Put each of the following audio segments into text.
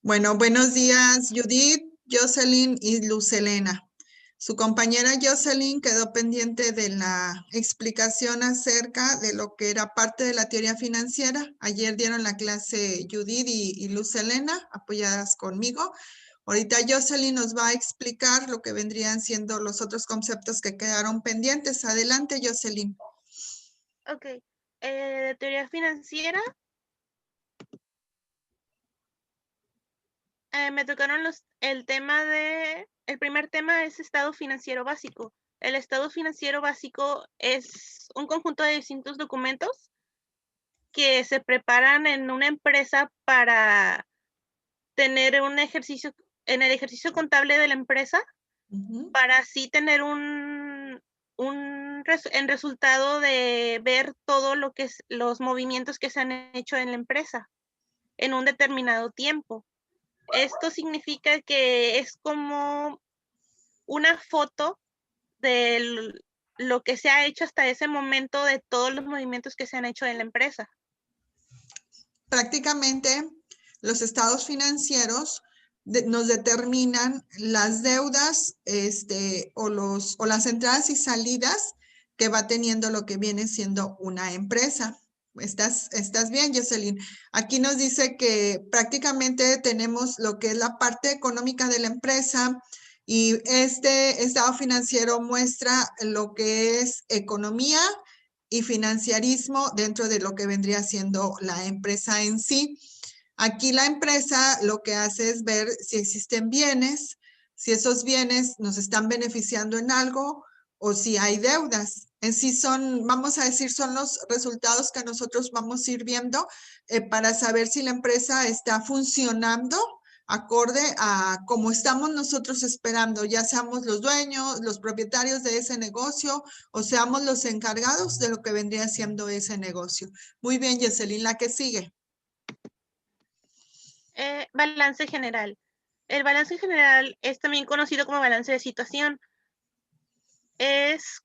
Bueno, buenos días, Judith, Jocelyn y Lucelena. Su compañera Jocelyn quedó pendiente de la explicación acerca de lo que era parte de la teoría financiera. Ayer dieron la clase Judith y Lucelena, apoyadas conmigo. Ahorita Jocelyn nos va a explicar lo que vendrían siendo los otros conceptos que quedaron pendientes. Adelante, Jocelyn. Ok, de teoría financiera, me tocaron el primer tema es estado financiero básico. El estado financiero básico es un conjunto de distintos documentos que se preparan en una empresa para tener un ejercicio, en el ejercicio contable de la empresa, para así tener en resultado de ver todo lo que es los movimientos que se han hecho en la empresa en un determinado tiempo. Esto significa que es como una foto de lo que se ha hecho hasta ese momento, de todos los movimientos que se han hecho en la empresa. Prácticamente los estados financieros nos determinan las deudas o las entradas y salidas que va teniendo lo que viene siendo una empresa. ¿Estás bien, Jocelyn? Aquí nos dice que prácticamente tenemos lo que es la parte económica de la empresa y este estado financiero muestra lo que es economía y financiarismo dentro de lo que vendría siendo la empresa en sí. Aquí la empresa lo que hace es ver si existen bienes, si esos bienes nos están beneficiando en algo o si hay deudas. En sí son, vamos a decir, son los resultados que nosotros vamos a ir viendo para saber si la empresa está funcionando acorde a cómo estamos nosotros esperando, ya seamos los dueños, los propietarios de ese negocio o seamos los encargados de lo que vendría siendo ese negocio. Muy bien, Jocelyn, la que sigue. Balance general. El balance general es también conocido como balance de situación. Es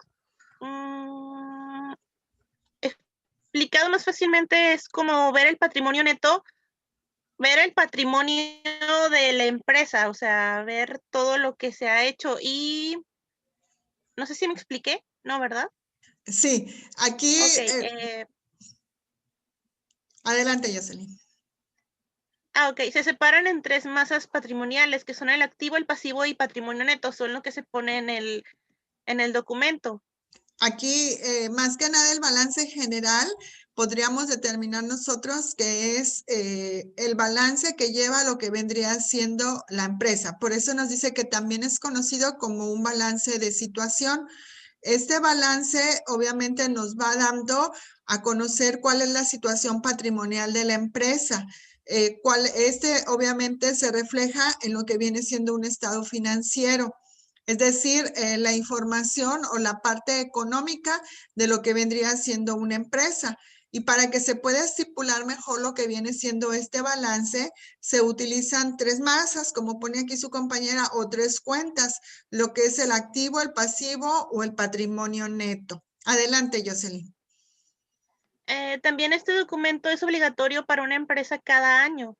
explicado más fácilmente, es como ver el patrimonio neto, ver el patrimonio de la empresa, o sea, ver todo lo que se ha hecho. Y no sé si me expliqué, ¿no, verdad? Sí, aquí Ok, adelante, Jocelyn. ok, se separan en tres masas patrimoniales, que son el activo, el pasivo y patrimonio neto, son lo que se pone en el documento. Aquí, más que nada, el balance general, podríamos determinar nosotros que es el balance que lleva lo que vendría siendo la empresa. Por eso nos dice que también es conocido como un balance de situación. Este balance obviamente nos va dando a conocer cuál es la situación patrimonial de la empresa. Obviamente se refleja en lo que viene siendo un estado financiero. Es decir, la información o la parte económica de lo que vendría siendo una empresa. Y para que se pueda estipular mejor lo que viene siendo este balance, se utilizan tres masas, como pone aquí su compañera, o tres cuentas, lo que es el activo, el pasivo o el patrimonio neto. Adelante, Jocelyn. También este documento es obligatorio para una empresa cada año,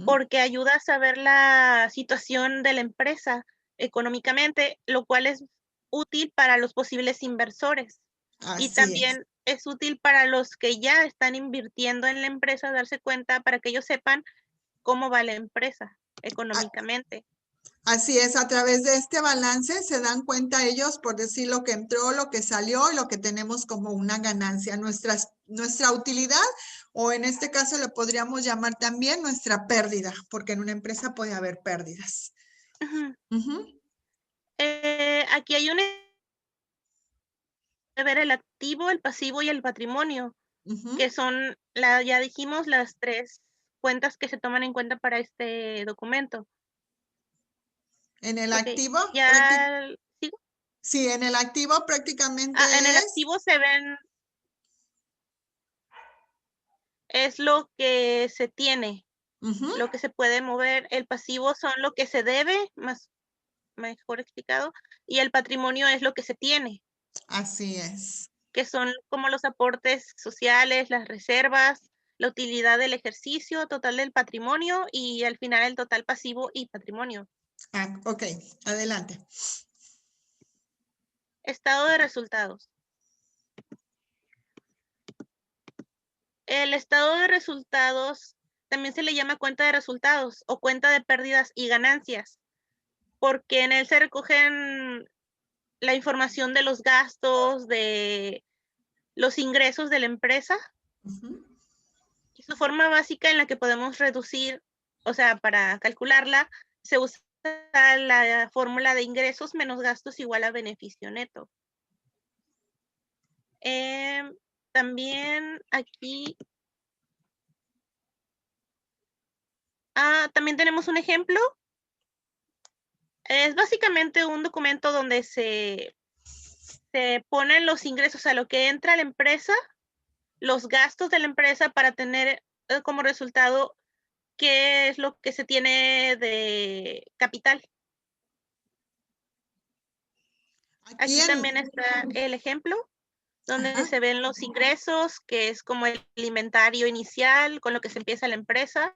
porque ayuda a saber la situación de la empresa económicamente, lo cual es útil para los posibles inversores. Y Así es. también es útil para los que ya están invirtiendo en la empresa, darse cuenta para que ellos sepan cómo va la empresa económicamente. Así es, a través de este balance se dan cuenta ellos por decir lo que entró, lo que salió y lo que tenemos como una ganancia, nuestra utilidad o en este caso le podríamos llamar también nuestra pérdida, porque en una empresa puede haber pérdidas. Aquí hay ver el activo, el pasivo y el patrimonio, que son, ya dijimos, las tres cuentas que se toman en cuenta para este documento. En el Ok, activo, ya sigo. sí, en el activo prácticamente En el es, activo se ven, es lo que se tiene, lo que se puede mover. El pasivo son lo que se debe, mejor explicado, y el patrimonio es lo que se tiene, así es. que son como los aportes sociales, las reservas, la utilidad del ejercicio, total del patrimonio y al final el total pasivo y patrimonio. Ah, ok, adelante. Estado de resultados. El estado de resultados también se le llama cuenta de resultados o cuenta de pérdidas y ganancias, porque en él se recogen la información de los gastos, de los ingresos de la empresa. Y su forma básica en la que podemos reducir, o sea, para calcularla, se usa la fórmula de ingresos menos gastos igual a beneficio neto. También aquí, también tenemos un ejemplo. Es básicamente un documento donde se ponen los ingresos a lo que entra a la empresa, los gastos de la empresa para tener como resultado qué es lo que se tiene de capital. Aquí también está el ejemplo, donde se ven los ingresos, que es como el inventario inicial con lo que se empieza la empresa,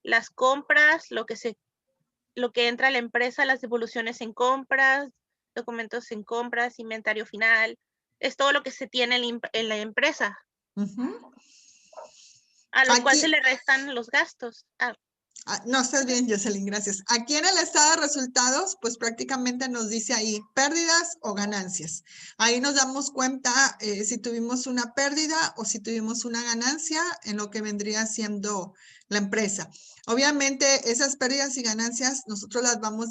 las compras, lo que entra a la empresa, las devoluciones en compras, documentos en compras, inventario final, es todo lo que se tiene en la empresa. A los cuales se le restan los gastos. No, estás bien, Jocelyn, gracias. Aquí en el estado de resultados, pues prácticamente nos dice ahí pérdidas o ganancias. Ahí nos damos cuenta si tuvimos una pérdida o si tuvimos una ganancia en lo que vendría siendo la empresa. Obviamente esas pérdidas y ganancias nosotros nos vamos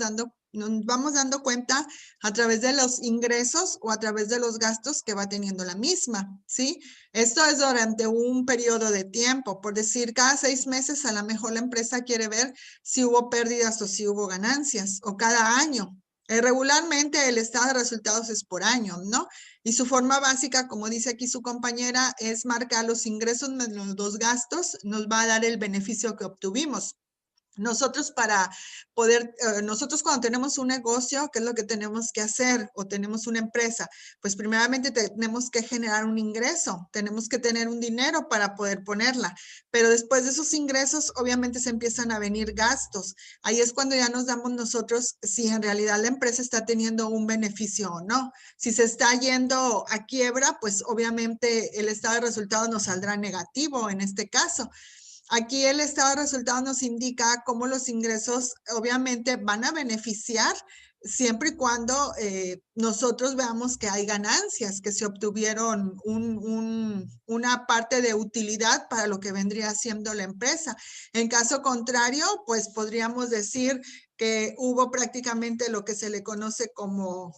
dando cuenta a través de los ingresos o a través de los gastos que va teniendo la misma, ¿sí? Esto es durante un periodo de tiempo, por decir, cada 6 meses a lo mejor la empresa quiere ver si hubo pérdidas o si hubo ganancias, o cada año. Regularmente el estado de resultados es por año, ¿no? Y su forma básica, como dice aquí su compañera, es marcar los ingresos menos los gastos, nos va a dar el beneficio que obtuvimos. Nosotros nosotros cuando tenemos un negocio, ¿qué es lo que tenemos que hacer? O tenemos una empresa, pues primeramente tenemos que generar un ingreso, tenemos que tener un dinero para poder ponerla, pero después de esos ingresos, obviamente se empiezan a venir gastos. Ahí es cuando ya nos damos nosotros si en realidad la empresa está teniendo un beneficio o no. Si se está yendo a quiebra, pues obviamente el estado de resultados nos saldrá negativo en este caso. Aquí el estado de resultados nos indica cómo los ingresos obviamente van a beneficiar siempre y cuando nosotros veamos que hay ganancias, que se obtuvieron una parte de utilidad para lo que vendría siendo la empresa. En caso contrario, pues podríamos decir que hubo prácticamente lo que se le conoce como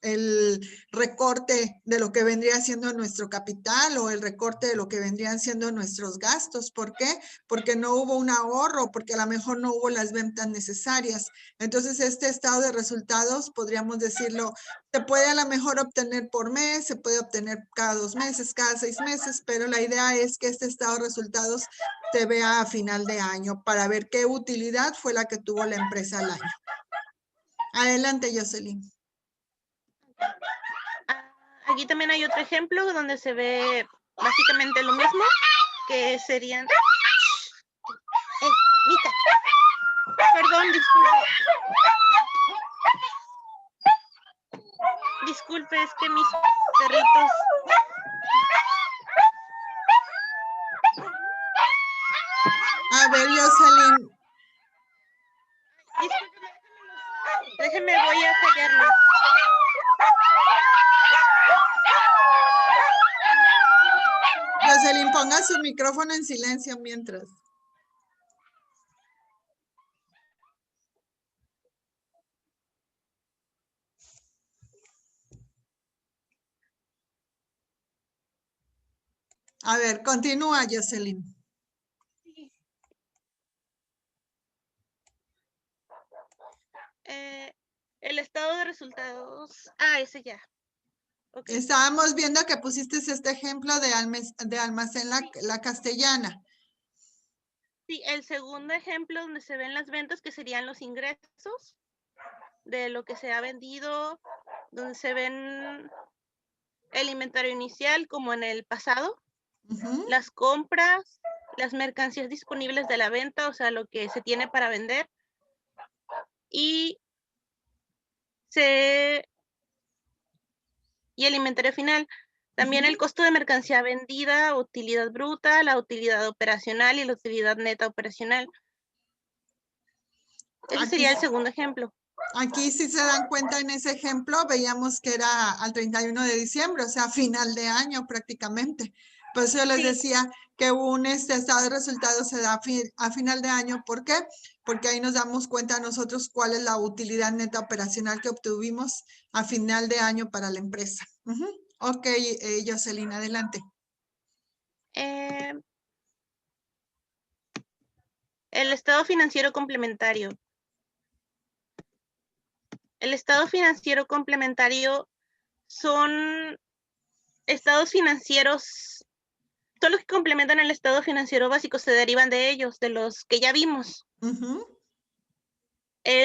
el recorte de lo que vendría siendo nuestro capital o el recorte de lo que vendrían siendo nuestros gastos. ¿Por qué? Porque no hubo un ahorro, porque a lo mejor no hubo las ventas necesarias. Entonces, este estado de resultados, podríamos decirlo, se puede a lo mejor obtener por mes, se puede obtener cada 2 meses, cada 6 meses, pero la idea es que este estado de resultados se vea a final de año para ver qué utilidad fue la que tuvo la empresa al año. Adelante, Jocelyn. Aquí también hay otro ejemplo donde se ve básicamente lo mismo, que serían... Mica. Perdón, disculpe. Disculpe, es que mis perritos... A ver, Jocelyn. Disculpe, déjeme, voy a callarlos. Jocelyn, ponga su micrófono en silencio mientras. A ver, continúa, Jocelyn. Sí. El estado de resultados. Ese ya. Okay. Estábamos viendo que pusiste este ejemplo de almacén la Castellana. Sí, el segundo ejemplo donde se ven las ventas, que serían los ingresos de lo que se ha vendido, donde se ven el inventario inicial como en el pasado, Ujú. las compras, las mercancías disponibles de la venta, o sea, lo que se tiene para vender, y el inventario final. También el Ujú. costo de mercancía vendida, utilidad bruta, la utilidad operacional y la utilidad neta operacional. Ese Aquí, sería el segundo ejemplo. aquí si se dan cuenta en ese ejemplo, veíamos que era al 31 de diciembre, o sea, final de año prácticamente. Por eso yo les Sí, decía que un estado de resultados se da a final de año. ¿Por qué? Porque ahí nos damos cuenta nosotros cuál es la utilidad neta operacional que obtuvimos a final de año para la empresa. Ujú. Ok, Jocelyn, adelante. eh, el estado financiero complementario. El estado financiero complementario son estados financieros, todos los que complementan el estado financiero básico se derivan de ellos, de los que ya vimos. Ujú.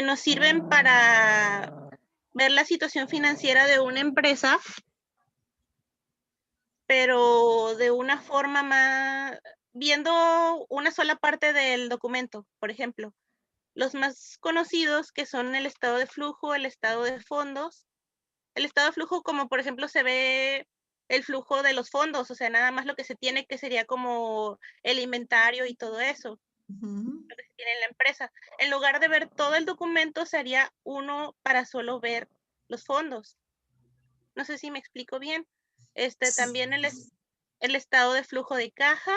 Nos sirven para ver la situación financiera de una empresa, pero de una forma más, viendo una sola parte del documento, por ejemplo. Los más conocidos que son el estado de flujo, el estado de fondos. El estado de flujo, como por ejemplo se ve el flujo de los fondos, o sea, nada más lo que se tiene, que sería como el inventario y todo eso, Ujú. lo que se tiene en la empresa. En lugar de ver todo el documento, sería uno para solo ver los fondos. No sé si me explico bien. También el estado de flujo de caja,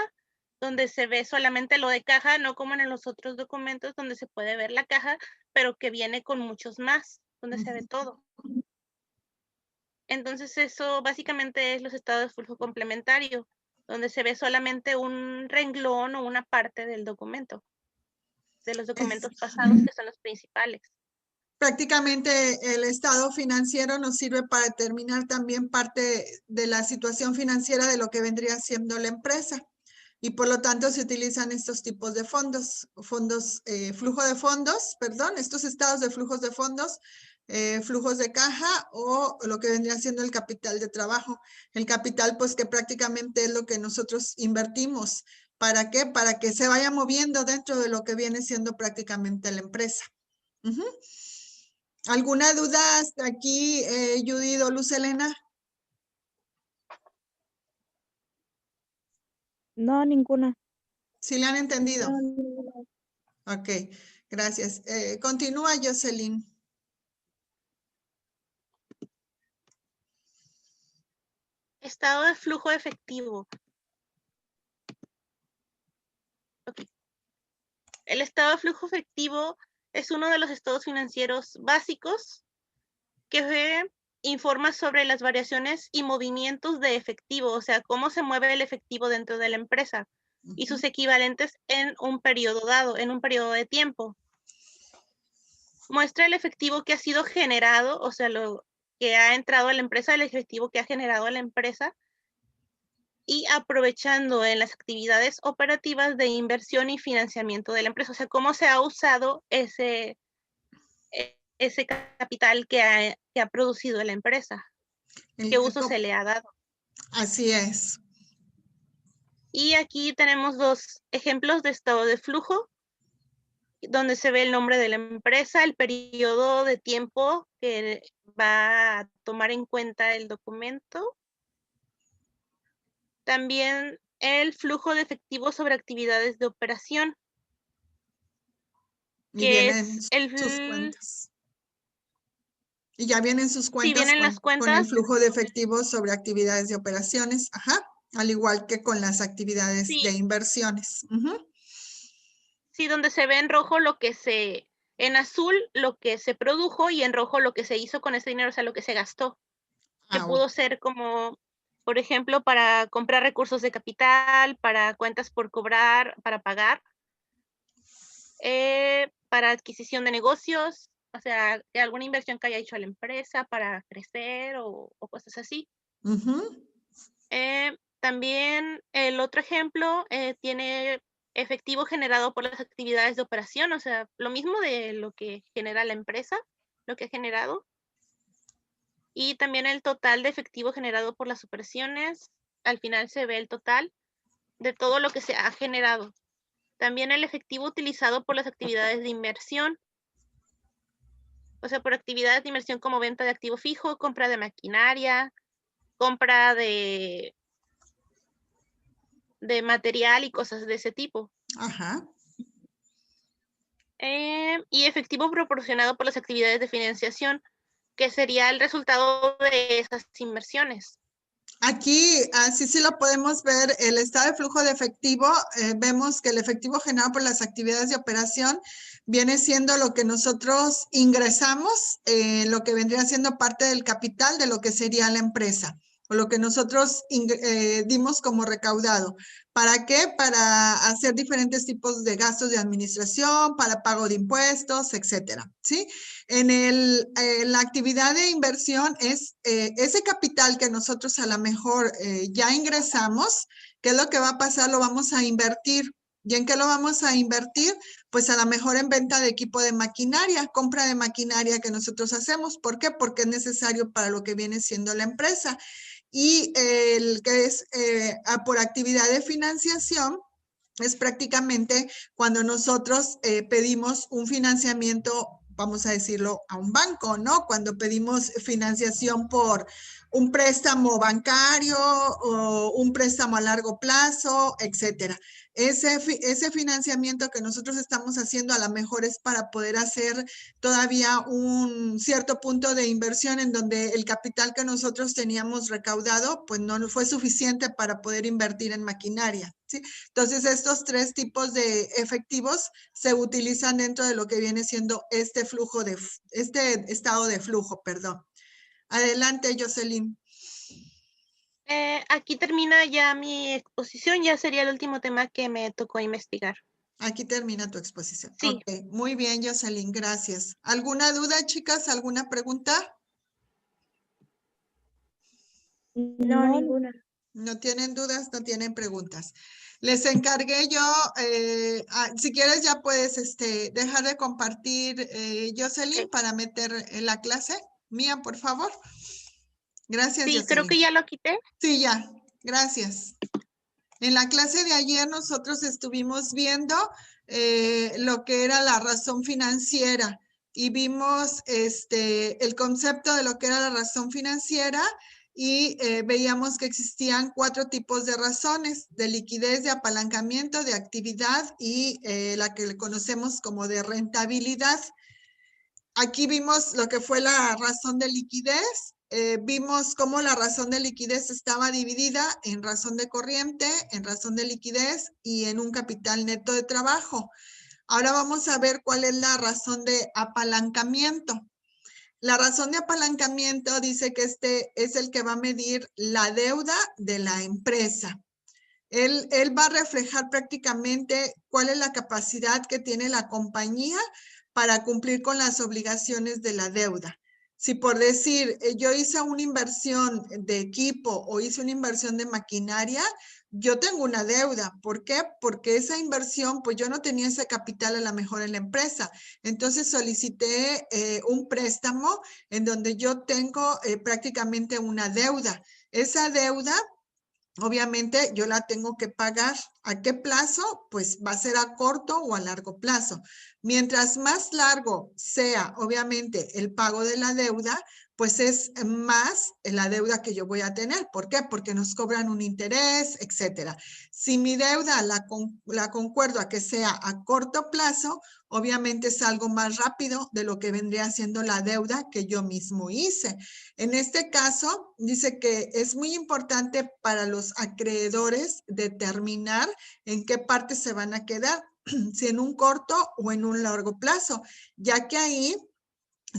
donde se ve solamente lo de caja, no como en los otros documentos donde se puede ver la caja, pero que viene con muchos más, donde se ve todo. Entonces eso básicamente es los estados de flujo complementario, donde se ve solamente un renglón o una parte del documento, de los documentos pasados que son los principales. Prácticamente el estado financiero nos sirve para determinar también parte de la situación financiera de lo que vendría siendo la empresa. Y por lo tanto se utilizan estos tipos de flujo de fondos, perdón, estos estados de flujos de fondos, flujos de caja o lo que vendría siendo el capital de trabajo. El capital, pues que prácticamente es lo que nosotros invertimos. ¿Para qué? Para que se vaya moviendo dentro de lo que viene siendo prácticamente la empresa. Ujú. ¿Alguna duda hasta aquí, Judith o Luz Helena? No, ninguna. ¿Sí le han entendido? No, ninguna. Ok, gracias. Continúa, Jocelyn. Estado de flujo efectivo. Okay. El estado de flujo efectivo es uno de los estados financieros básicos que informa sobre las variaciones y movimientos de efectivo, o sea, cómo se mueve el efectivo dentro de la empresa y sus equivalentes en un periodo dado, en un periodo de tiempo. Muestra el efectivo que ha sido generado, o sea, lo que ha entrado a la empresa, el efectivo que ha generado a la empresa, y aprovechando en las actividades operativas de inversión y financiamiento de la empresa, o sea, cómo se ha usado ese capital que ha producido la empresa, qué uso se le ha dado. Así es. Y aquí tenemos dos ejemplos de estado de flujo, donde se ve el nombre de la empresa, el periodo de tiempo que va a tomar en cuenta el documento. También el flujo de efectivo sobre actividades de operación, Y que vienen es sus cuentas. Y ya vienen sus si cuentas vienen las con el cuentas, flujo de efectivo sobre actividades de operaciones. Ajá. Al igual que con las actividades de sí, inversiones. Ujú. sí, donde se ve en rojo en azul lo que se produjo y en rojo lo que se hizo con ese dinero, o sea, lo que se gastó, que Ok. pudo ser como, por ejemplo, para comprar recursos de capital, para cuentas por cobrar, para pagar, para adquisición de negocios, o sea, de alguna inversión que haya hecho a la empresa para crecer o cosas así. Ujú. También el otro ejemplo tiene efectivo generado por las actividades de operación, o sea, lo mismo de lo que genera la empresa, lo que ha generado, y también el total de efectivo generado por las operaciones. Al final se ve el total de todo lo que se ha generado. También el efectivo utilizado por las actividades de inversión, o sea, por actividades de inversión como venta de activo fijo, compra de maquinaria, compra de material y cosas de ese tipo. Ajá. Y efectivo proporcionado por las actividades de financiación, que sería el resultado de esas inversiones. Aquí, así sí lo podemos ver, el estado de flujo de efectivo, vemos que el efectivo generado por las actividades de operación viene siendo lo que nosotros ingresamos, lo que vendría siendo parte del capital de lo que sería la empresa, o lo que nosotros dimos como recaudado. ¿Para qué? Para hacer diferentes tipos de gastos de administración, para pago de impuestos, etcétera, ¿sí? La actividad de inversión es ese capital que nosotros a lo mejor ya ingresamos, ¿qué es lo que va a pasar? Lo vamos a invertir. ¿Y en qué lo vamos a invertir? Pues a lo mejor en venta de equipo de maquinaria, compra de maquinaria que nosotros hacemos. ¿Por qué? Porque es necesario para lo que viene siendo la empresa. Y el que es por actividad de financiación, es prácticamente cuando nosotros pedimos un financiamiento, vamos a decirlo, a un banco, ¿no? Cuando pedimos financiación por un préstamo bancario o un préstamo a largo plazo, etcétera. Ese financiamiento que nosotros estamos haciendo a lo mejor es para poder hacer todavía un cierto punto de inversión en donde el capital que nosotros teníamos recaudado pues no fue suficiente para poder invertir en maquinaria, ¿sí? Entonces estos tres tipos de efectivos se utilizan dentro de lo que viene siendo este estado de flujo, perdón. Adelante, Jocelyn. Aquí termina ya mi exposición, ya sería el último tema que me tocó investigar. Aquí termina tu exposición. Sí. Ok, muy bien, Jocelyn, gracias. ¿Alguna duda, chicas? ¿Alguna pregunta? No, ninguna. No tienen dudas, no tienen preguntas. Les encargué yo, si quieres ya puedes dejar de compartir, Jocelyn, para meter en la clase mía, por favor. Gracias, Sí, Jocelyn. creo que ya lo quité. Sí, ya, gracias. En la clase de ayer nosotros estuvimos viendo lo que era la razón financiera y vimos el concepto de lo que era la razón financiera y veíamos que existían 4 tipos de razones: de liquidez, de apalancamiento, de actividad y la que le conocemos como de rentabilidad. Aquí vimos lo que fue la razón de liquidez. Vimos cómo la razón de liquidez estaba dividida en razón de corriente, en razón de liquidez y en un capital neto de trabajo. Ahora vamos a ver cuál es la razón de apalancamiento. La razón de apalancamiento dice que este es el que va a medir la deuda de la empresa. Él va a reflejar prácticamente cuál es la capacidad que tiene la compañía para cumplir con las obligaciones de la deuda. Si por decir, yo hice una inversión de equipo o hice una inversión de maquinaria, yo tengo una deuda. ¿Por qué? Porque esa inversión, pues yo no tenía ese capital a lo mejor en la empresa. Entonces solicité un préstamo en donde yo tengo prácticamente una deuda. Esa deuda, obviamente yo la tengo que pagar. ¿A qué plazo? Pues va a ser a corto o a largo plazo. Mientras más largo sea, obviamente, el pago de la deuda, pues es más la deuda que yo voy a tener. ¿Por qué? Porque nos cobran un interés, etcétera. Si mi deuda la concuerdo a que sea a corto plazo, obviamente es algo más rápido de lo que vendría siendo la deuda que yo mismo hice. En este caso, dice que es muy importante para los acreedores determinar en qué parte se van a quedar, si en un corto o en un largo plazo, ya que ahí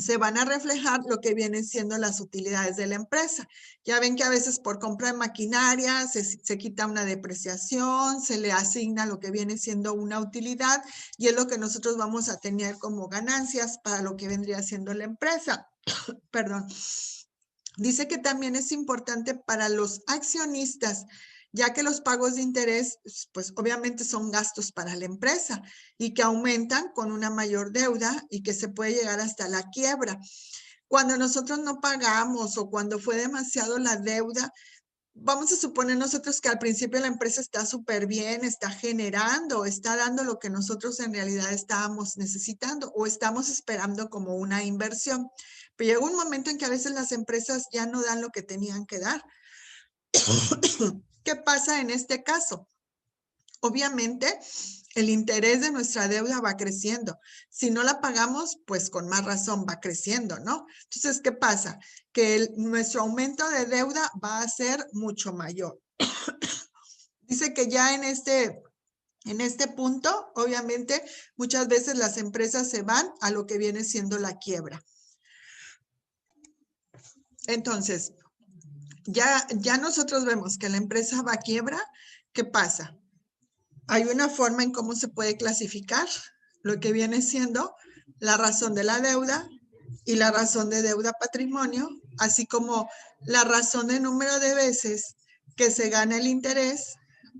se van a reflejar lo que vienen siendo las utilidades de la empresa. Ya ven que a veces por compra de maquinaria se quita una depreciación, se le asigna lo que viene siendo una utilidad y es lo que nosotros vamos a tener como ganancias para lo que vendría siendo la empresa. Perdón. Dice que también es importante para los accionistas, ya que los pagos de interés, pues obviamente son gastos para la empresa y que aumentan con una mayor deuda y que se puede llegar hasta la quiebra. Cuando nosotros no pagamos o cuando fue demasiado la deuda, vamos a suponer nosotros que al principio la empresa está súper bien, está generando, está dando lo que nosotros en realidad estábamos necesitando o estamos esperando como una inversión. Pero llega un momento en que a veces las empresas ya no dan lo que tenían que dar. ¿Qué pasa en este caso? Obviamente, el interés de nuestra deuda va creciendo. Si no la pagamos, pues con más razón va creciendo, ¿no? Entonces, ¿qué pasa? Que nuestro aumento de deuda va a ser mucho mayor. Dice que ya en este punto, obviamente, muchas veces las empresas se van a lo que viene siendo la quiebra. Entonces, ya nosotros vemos que la empresa va a quiebra. ¿Qué pasa? Hay una forma en cómo se puede clasificar lo que viene siendo la razón de la deuda y la razón de deuda patrimonio, así como la razón de número de veces que se gana el interés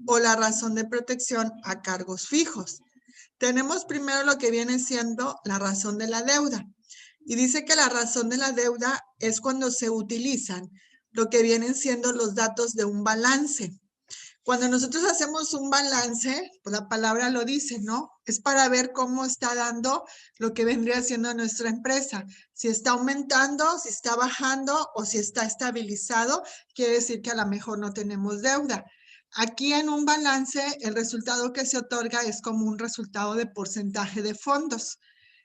o la razón de protección a cargos fijos. Tenemos primero lo que viene siendo la razón de la deuda. Y dice que la razón de la deuda es cuando se utilizan lo que vienen siendo los datos de un balance. Cuando nosotros hacemos un balance, pues la palabra lo dice, ¿no? Es para ver cómo está dando lo que vendría siendo nuestra empresa. Si está aumentando, si está bajando o si está estabilizado, quiere decir que a lo mejor no tenemos deuda. Aquí en un balance, el resultado que se otorga es como un resultado de porcentaje de fondos.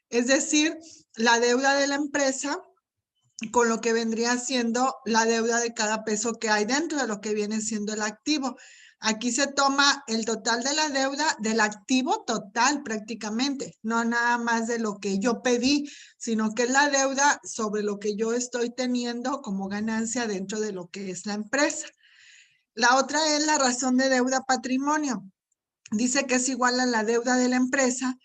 Es decir, la deuda de la empresa con lo que vendría siendo la deuda de cada peso que hay dentro de lo que viene siendo el activo. Aquí se toma el total de la deuda del activo total prácticamente, no nada más de lo que yo pedí, sino que es la deuda sobre lo que yo estoy teniendo como ganancia dentro de lo que es la empresa. La otra es la razón de deuda patrimonio. Dice que es igual a la deuda de la empresa,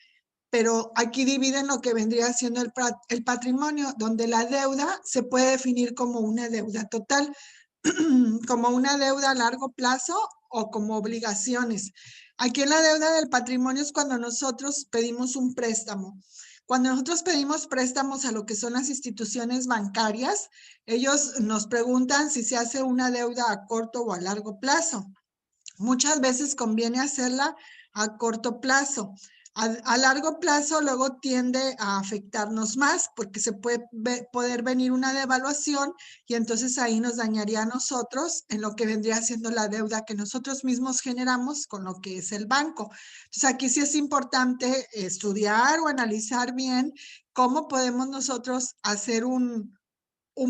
pero aquí dividen lo que vendría siendo el patrimonio, donde la deuda se puede definir como una deuda total, como una deuda a largo plazo o como obligaciones. Aquí en la deuda del patrimonio es cuando nosotros pedimos un préstamo. Cuando nosotros pedimos préstamos a lo que son las instituciones bancarias, ellos nos preguntan si se hace una deuda a corto o a largo plazo. Muchas veces conviene hacerla a corto plazo. A largo plazo luego tiende a afectarnos más porque se puede poder venir una devaluación y entonces ahí nos dañaría a nosotros en lo que vendría siendo la deuda que nosotros mismos generamos con lo que es el banco. Entonces aquí sí es importante estudiar o analizar bien cómo podemos nosotros hacer un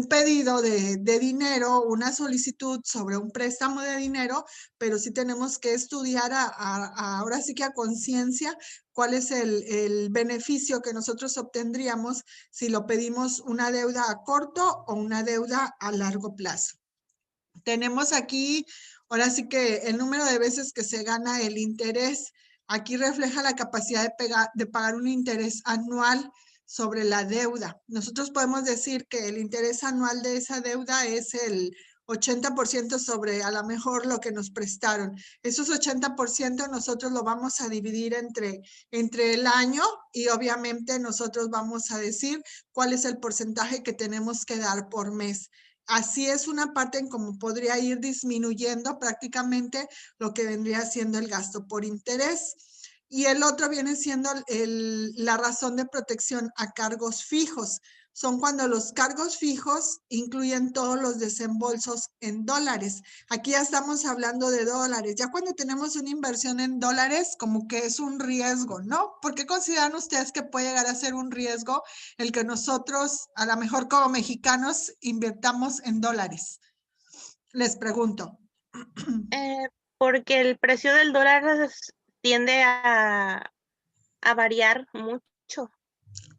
pedido de dinero, una solicitud sobre un préstamo de dinero, pero sí tenemos que estudiar ahora sí que a conciencia cuál es el beneficio que nosotros obtendríamos si lo pedimos una deuda a corto o una deuda a largo plazo. Tenemos aquí, ahora sí que el número de veces que se gana el interés. Aquí refleja la capacidad de pagar un interés anual sobre la deuda. Nosotros podemos decir que el interés anual de esa deuda es el 80% sobre a lo mejor lo que nos prestaron. Esos 80% nosotros lo vamos a dividir entre el año y obviamente nosotros vamos a decir cuál es el porcentaje que tenemos que dar por mes. Así es una parte en cómo podría ir disminuyendo prácticamente lo que vendría siendo el gasto por interés. Y el otro viene siendo la razón de protección a cargos fijos. Son cuando los cargos fijos incluyen todos los desembolsos en dólares. Aquí ya estamos hablando de dólares. Ya cuando tenemos una inversión en dólares, como que es un riesgo, ¿no? ¿Por qué consideran ustedes que puede llegar a ser un riesgo el que nosotros, a lo mejor como mexicanos, invirtamos en dólares? Les pregunto. Porque el precio del dólar tiende a variar mucho.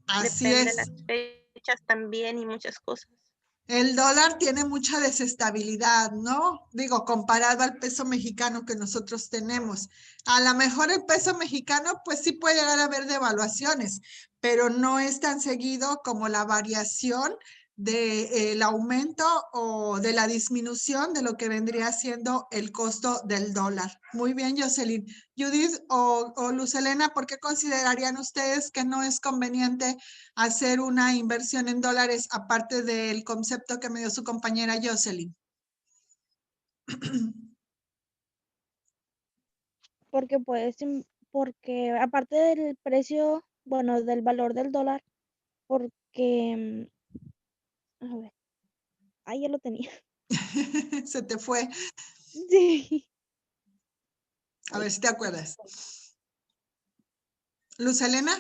Así Depende de es. las fechas también y muchas cosas. El dólar tiene mucha desestabilidad, ¿no? Digo, comparado al peso mexicano que nosotros tenemos. A lo mejor el peso mexicano, pues sí puede llegar a haber devaluaciones, pero no es tan seguido como la variación del aumento o de la disminución de lo que vendría siendo el costo del dólar. Muy bien, Jocelyn. Judith o Luz Helena, ¿por qué considerarían ustedes que no es conveniente hacer una inversión en dólares aparte del concepto que me dio su compañera Jocelyn? Porque porque aparte del precio, bueno, del valor del dólar, porque, a ver, ahí ya lo tenía. Se te fue. Sí. A ver si te acuerdas. Luz Helena.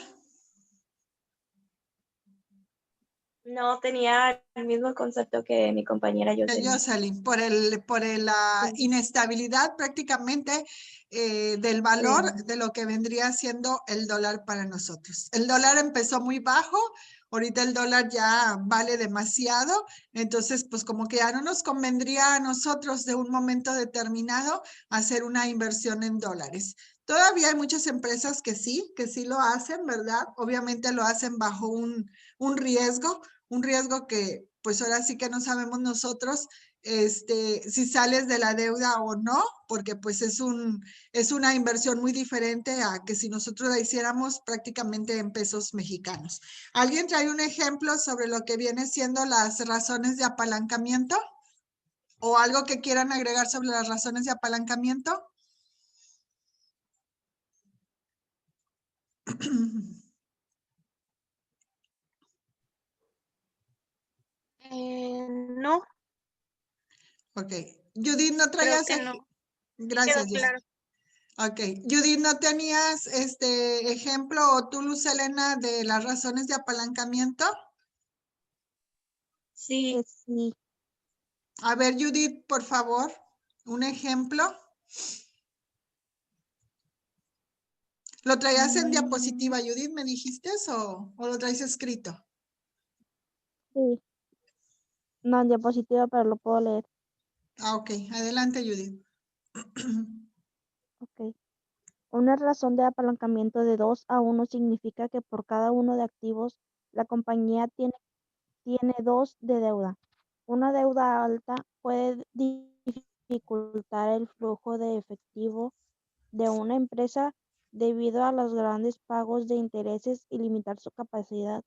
No tenía el mismo concepto que mi compañera Jocelyn. Jocelyn, por la Sí. inestabilidad prácticamente del valor de lo que vendría siendo el dólar para nosotros. El dólar empezó muy bajo, ahorita el dólar ya vale demasiado, entonces pues como que ya no nos convendría a nosotros de un momento determinado hacer una inversión en dólares. Todavía hay muchas empresas que sí lo hacen, ¿verdad? Obviamente lo hacen bajo un riesgo que pues ahora sí que no sabemos nosotros si sales de la deuda o no, porque pues es una inversión muy diferente a que si nosotros la hiciéramos prácticamente en pesos mexicanos. ¿Alguien trae un ejemplo sobre lo que viene siendo las razones de apalancamiento? ¿O algo que quieran agregar sobre las razones de apalancamiento? No, Ok. Judith, ¿no creo traías? que no. Sí Gracias, quedó Judith. claro. Ok. Judith, ¿no tenías ejemplo o tú, Luz Helena, de las razones de apalancamiento? Sí, Sí. A ver, Judith, por favor, un ejemplo. ¿Lo traías en diapositiva, Judith, me dijiste, o lo traes escrito? Sí. No en diapositiva, pero lo puedo leer. Ah, ok. Adelante, Judith. Ok. Una razón de apalancamiento de 2 a 1 significa que por cada uno de activos, la compañía tiene 2 de deuda. Una deuda alta puede dificultar el flujo de efectivo de una empresa debido a los grandes pagos de intereses y limitar su capacidad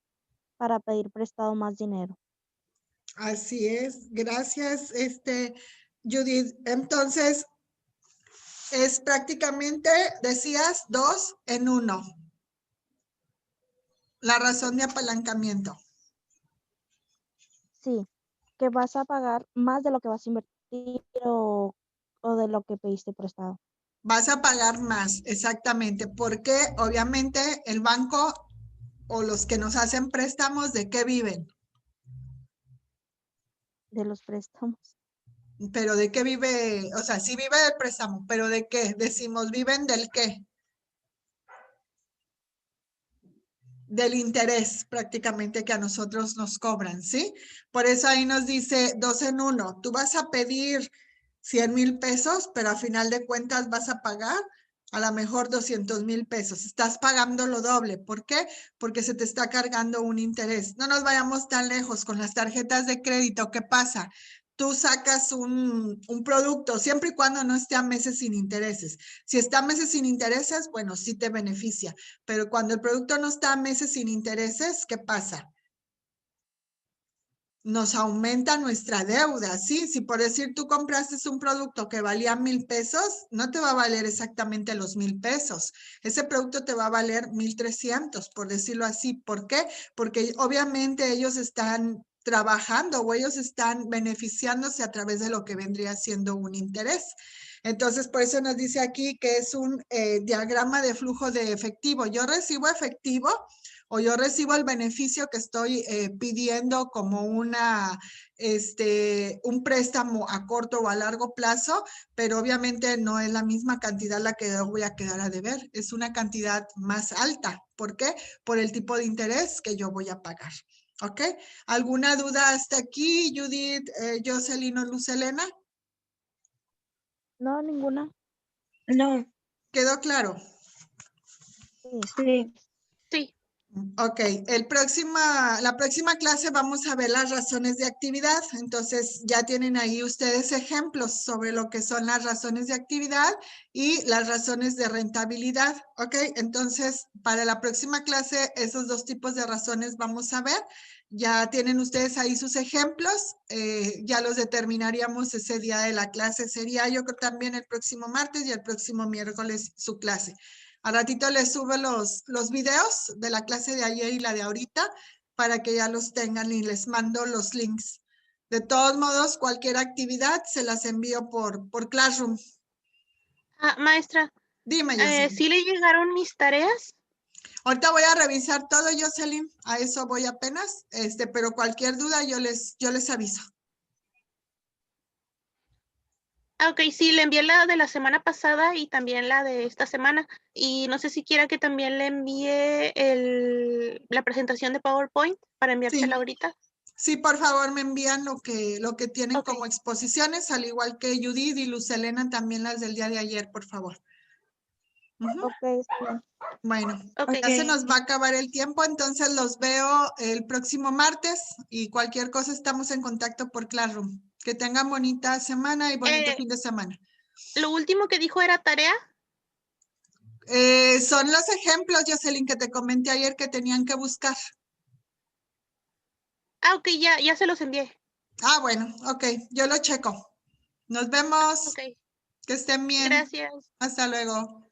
para pedir prestado más dinero. Así es. Gracias, Judith. Entonces, es prácticamente, decías, 2 en 1. La razón de apalancamiento. Sí, que vas a pagar más de lo que vas a invertir o de lo que pediste prestado. Vas a pagar más, exactamente, porque obviamente el banco o los que nos hacen préstamos, ¿de qué viven? De los préstamos. Pero ¿de qué vive? O sea, sí vive del préstamo, pero ¿de qué? Decimos, ¿viven del qué? Del interés prácticamente que a nosotros nos cobran, ¿sí? Por eso ahí nos dice 2 en 1. Tú vas a pedir 100,000 pesos, pero a final de cuentas vas a pagar a lo mejor 200,000 pesos. Estás pagando lo doble. ¿Por qué? Porque se te está cargando un interés. No nos vayamos tan lejos con las tarjetas de crédito. ¿Qué pasa? Tú sacas un producto siempre y cuando no esté a meses sin intereses. Si está a meses sin intereses, bueno, sí te beneficia. Pero cuando el producto no está a meses sin intereses, ¿qué pasa? Nos aumenta nuestra deuda, ¿sí? Si por decir tú compraste un producto que valía 1,000 pesos, no te va a valer exactamente los 1,000 pesos. Ese producto te va a valer 1,300, por decirlo así. ¿Por qué? Porque obviamente ellos están trabajando o ellos están beneficiándose a través de lo que vendría siendo un interés. Entonces, por eso nos dice aquí que es un diagrama de flujo de efectivo. Yo recibo efectivo o yo recibo el beneficio que estoy pidiendo como un préstamo a corto o a largo plazo, pero obviamente no es la misma cantidad la que voy a quedar a deber, es una cantidad más alta. ¿Por qué? Por el tipo de interés que yo voy a pagar. ¿Ok? ¿Alguna duda hasta aquí, Judith, Jocelyn o Luz Helena? No, ninguna. no, ¿Quedó claro? Sí. sí. Sí. Ok, la próxima clase vamos a ver las razones de actividad. Entonces ya tienen ahí ustedes ejemplos sobre lo que son las razones de actividad y las razones de rentabilidad. Ok, entonces para la próxima clase esos dos tipos de razones vamos a ver. Ya tienen ustedes ahí sus ejemplos. Ya los determinaríamos ese día de la clase. Sería yo creo también el próximo martes y el próximo miércoles su clase. Al ratito les subo los videos de la clase de ayer y la de ahorita para que ya los tengan y les mando los links. De todos modos, cualquier actividad se las envío por Classroom. Maestra, Dime, Jocelyn. ¿sí le llegaron mis tareas? Ahorita voy a revisar todo, Jocelyn. A eso voy apenas. Pero cualquier duda yo les aviso. Ok, sí, le envié la de la semana pasada y también la de esta semana. Y no sé si quiera que también le envíe la presentación de PowerPoint para enviársela ahorita. Sí, por favor, me envían lo que tienen Ok. como exposiciones, al igual que Judith y Luz Helena, también las del día de ayer, por favor. Ok, está bien. Bueno, Ok. ya se nos va a acabar el tiempo, entonces los veo el próximo martes y cualquier cosa estamos en contacto por Classroom. Que tengan bonita semana y bonito fin de semana. Lo último que dijo era tarea. Son los ejemplos, Jocelyn, que te comenté ayer que tenían que buscar. Ok, ya se los envié. Ah, bueno, ok, yo lo checo. Nos vemos. Ok, Que estén bien. gracias. Hasta luego.